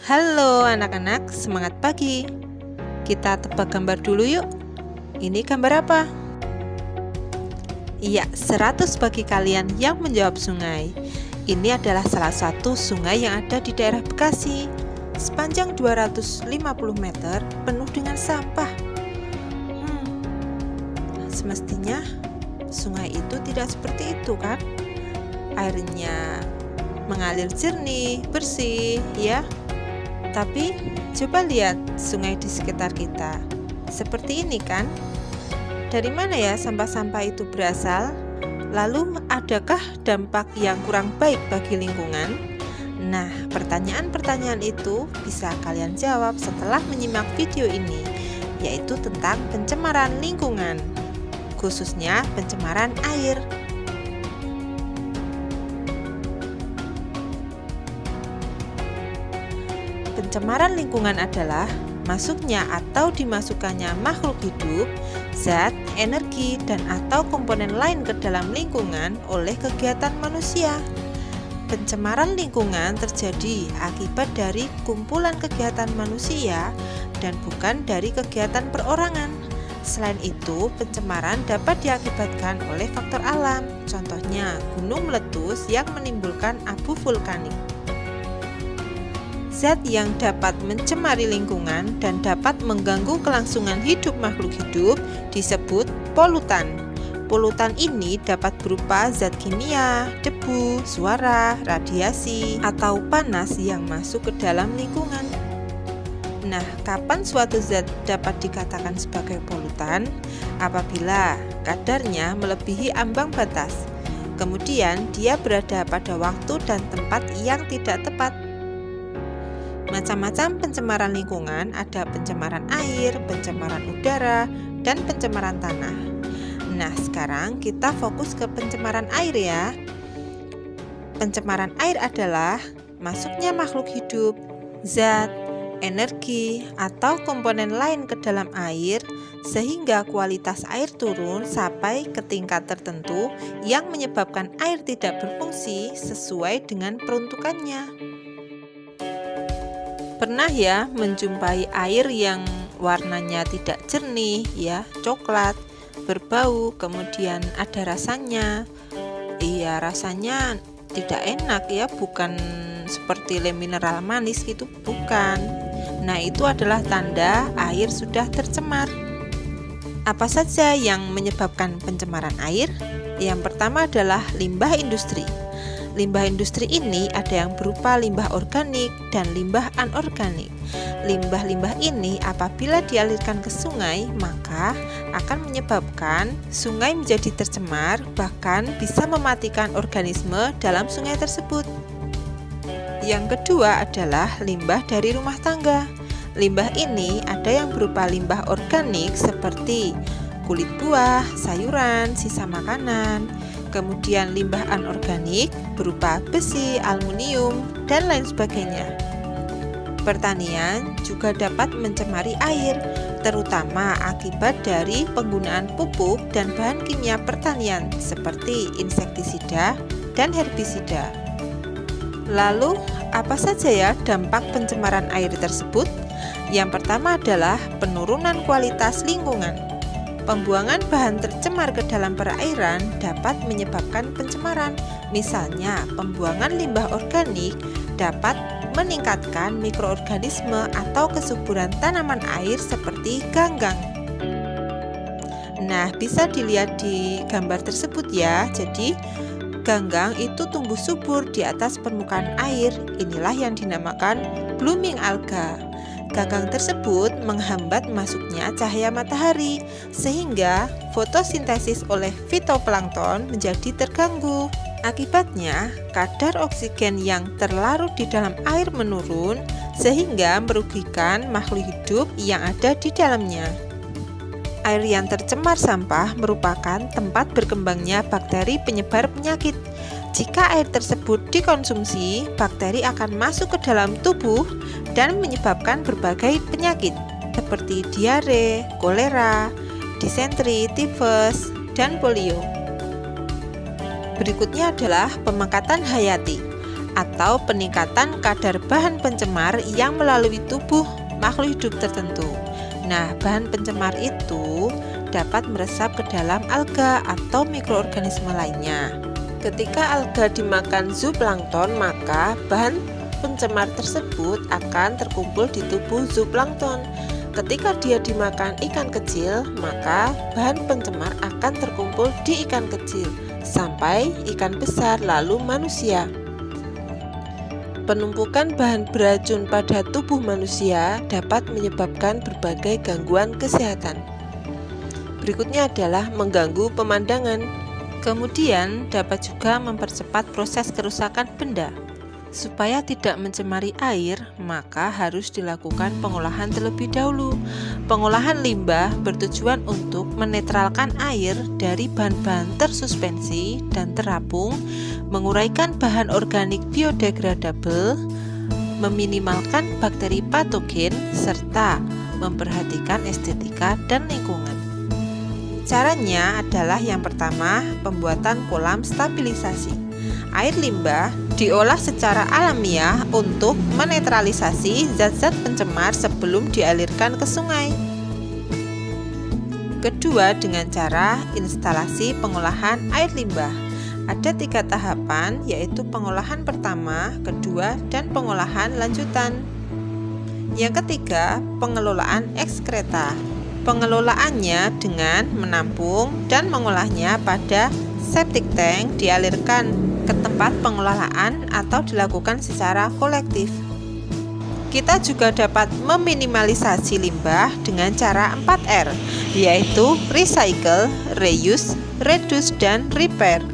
Halo anak-anak, semangat pagi. Kita tebak gambar dulu yuk. Ini gambar apa? Iya, 100 bagi kalian yang menjawab sungai. Ini adalah salah satu sungai yang ada di daerah Bekasi. Sepanjang 250 meter, penuh dengan sampah. Semestinya sungai itu tidak seperti itu kan? Airnya mengalir jernih, bersih, ya. Tapi coba lihat sungai di sekitar kita. Seperti ini kan? Dari mana ya sampah-sampah itu berasal? Lalu adakah dampak yang kurang baik bagi lingkungan? Nah, pertanyaan-pertanyaan itu bisa kalian jawab setelah menyimak video ini, yaitu tentang pencemaran lingkungan, khususnya pencemaran air. Pencemaran lingkungan adalah masuknya atau dimasukkannya makhluk hidup, zat, energi, dan atau komponen lain ke dalam lingkungan oleh kegiatan manusia. Pencemaran lingkungan terjadi akibat dari kumpulan kegiatan manusia dan bukan dari kegiatan perorangan. Selain itu, pencemaran dapat diakibatkan oleh faktor alam, contohnya gunung meletus yang menimbulkan abu vulkanik. Zat yang dapat mencemari lingkungan dan dapat mengganggu kelangsungan hidup makhluk hidup disebut polutan. Polutan ini dapat berupa zat kimia, debu, suara, radiasi, atau panas yang masuk ke dalam lingkungan. Nah, kapan suatu zat dapat dikatakan sebagai polutan? Apabila kadarnya melebihi ambang batas. Kemudian dia berada pada waktu dan tempat yang tidak tepat. Macam-macam pencemaran lingkungan, ada pencemaran air, pencemaran udara, dan pencemaran tanah. Nah, sekarang kita fokus ke pencemaran air ya. Pencemaran air adalah masuknya makhluk hidup, zat, energi, atau komponen lain ke dalam air sehingga kualitas air turun sampai ke tingkat tertentu yang menyebabkan air tidak berfungsi sesuai dengan peruntukannya. Pernah ya menjumpai air yang warnanya tidak jernih ya, coklat, berbau, kemudian ada rasanya. Iya, rasanya tidak enak ya, bukan seperti le mineral manis gitu, bukan. Nah, itu adalah tanda air sudah tercemar. Apa saja yang menyebabkan pencemaran air? Yang pertama adalah limbah industri. Limbah industri ini ada yang berupa limbah organik dan limbah anorganik. Limbah-limbah ini apabila dialirkan ke sungai, maka akan menyebabkan sungai menjadi tercemar, bahkan bisa mematikan organisme dalam sungai tersebut. Yang kedua adalah limbah dari rumah tangga. Limbah ini ada yang berupa limbah organik seperti kulit buah, sayuran, sisa makanan. Kemudian limbah anorganik berupa besi, aluminium, dan lain sebagainya. Pertanian juga dapat mencemari air, terutama akibat dari penggunaan pupuk dan bahan kimia pertanian seperti insektisida dan herbisida. Lalu, apa saja ya dampak pencemaran air tersebut? Yang pertama adalah penurunan kualitas lingkungan. Pembuangan bahan tercemar ke dalam perairan dapat menyebabkan pencemaran. Misalnya, pembuangan limbah organik dapat meningkatkan mikroorganisme atau kesuburan tanaman air seperti ganggang. Nah, bisa dilihat di gambar tersebut ya. Jadi, ganggang itu tumbuh subur di atas permukaan air. Inilah yang dinamakan blooming alga. Ganggang tersebut menghambat masuknya cahaya matahari sehingga fotosintesis oleh fitoplankton menjadi terganggu. Akibatnya, kadar oksigen yang terlarut di dalam air menurun sehingga merugikan makhluk hidup yang ada di dalamnya. Air yang tercemar sampah merupakan tempat berkembangnya bakteri penyebar penyakit. Jika air tersebut dikonsumsi, bakteri akan masuk ke dalam tubuh dan menyebabkan berbagai penyakit seperti diare, kolera, disentri, tifus, dan polio. Berikutnya adalah pemangkatan hayati. atau peningkatan kadar bahan pencemar yang melalui tubuh makhluk hidup tertentu. Nah, bahan pencemar itu dapat meresap ke dalam alga atau mikroorganisme lainnya. Ketika alga dimakan zooplankton, maka bahan pencemar tersebut akan terkumpul di tubuh zooplankton. Ketika dia dimakan ikan kecil, maka bahan pencemar akan terkumpul di ikan kecil sampai ikan besar lalu manusia. Penumpukan bahan beracun pada tubuh manusia dapat menyebabkan berbagai gangguan kesehatan. Berikutnya adalah mengganggu pemandangan. Kemudian dapat juga mempercepat proses kerusakan benda. Supaya tidak mencemari air, maka harus dilakukan pengolahan terlebih dahulu. Pengolahan limbah bertujuan untuk menetralkan air dari bahan-bahan tersuspensi dan terapung, menguraikan bahan organik biodegradable, meminimalkan bakteri patogen, serta memperhatikan estetika dan lingkungan. Caranya adalah yang pertama, pembuatan kolam stabilisasi. Air limbah diolah secara alamiah untuk menetralisasi zat-zat pencemar sebelum dialirkan ke sungai. Kedua, dengan cara instalasi pengolahan air limbah. Ada 3 tahapan, yaitu pengolahan pertama, kedua, dan pengolahan lanjutan. Yang ketiga, pengelolaan ekskreta. Pengelolaannya dengan menampung dan mengolahnya pada septic tank, dialirkan ke tempat pengelolaan atau dilakukan secara kolektif. Kita juga dapat meminimalisasi limbah dengan cara 4R, yaitu recycle, reuse, reduce, dan repair.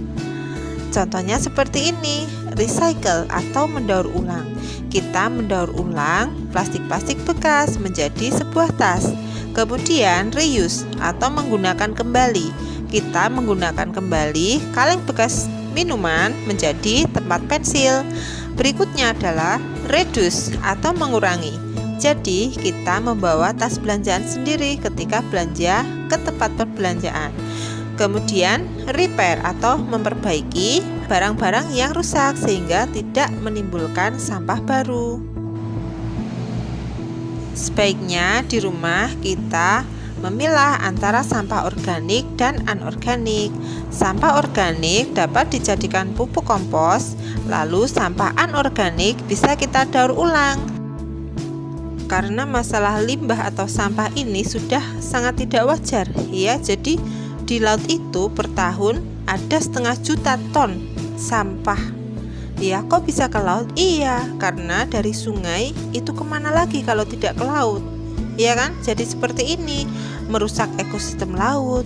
Contohnya seperti ini, recycle atau mendaur ulang. Kita mendaur ulang plastik-plastik bekas menjadi sebuah tas. Kemudian reuse atau menggunakan kembali. Kita menggunakan kembali kaleng bekas minuman menjadi tempat pensil. Berikutnya adalah reduce atau mengurangi. Jadi kita membawa tas belanjaan sendiri ketika belanja ke tempat perbelanjaan. Kemudian repair atau memperbaiki barang-barang yang rusak sehingga tidak menimbulkan sampah baru. Sebaiknya di rumah kita memilah antara sampah organik dan anorganik. Sampah organik dapat dijadikan pupuk kompos, lalu sampah anorganik bisa kita daur ulang. Karena masalah limbah atau sampah ini sudah sangat tidak wajar, ya. Jadi di laut itu per tahun ada 1,5 juta ton sampah. Ya, kok bisa ke laut? Iya, karena dari sungai itu kemana lagi kalau tidak ke laut? Ya kan? Jadi seperti ini, merusak ekosistem laut.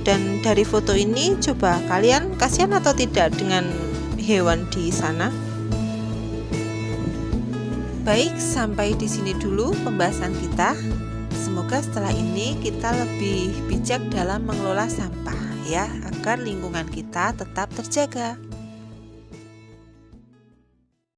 Dan dari foto ini, coba kalian kasihan atau tidak dengan hewan di sana? Baik, sampai di sini dulu pembahasan kita. Semoga setelah ini kita lebih bijak dalam mengelola sampah, ya, agar lingkungan kita tetap terjaga.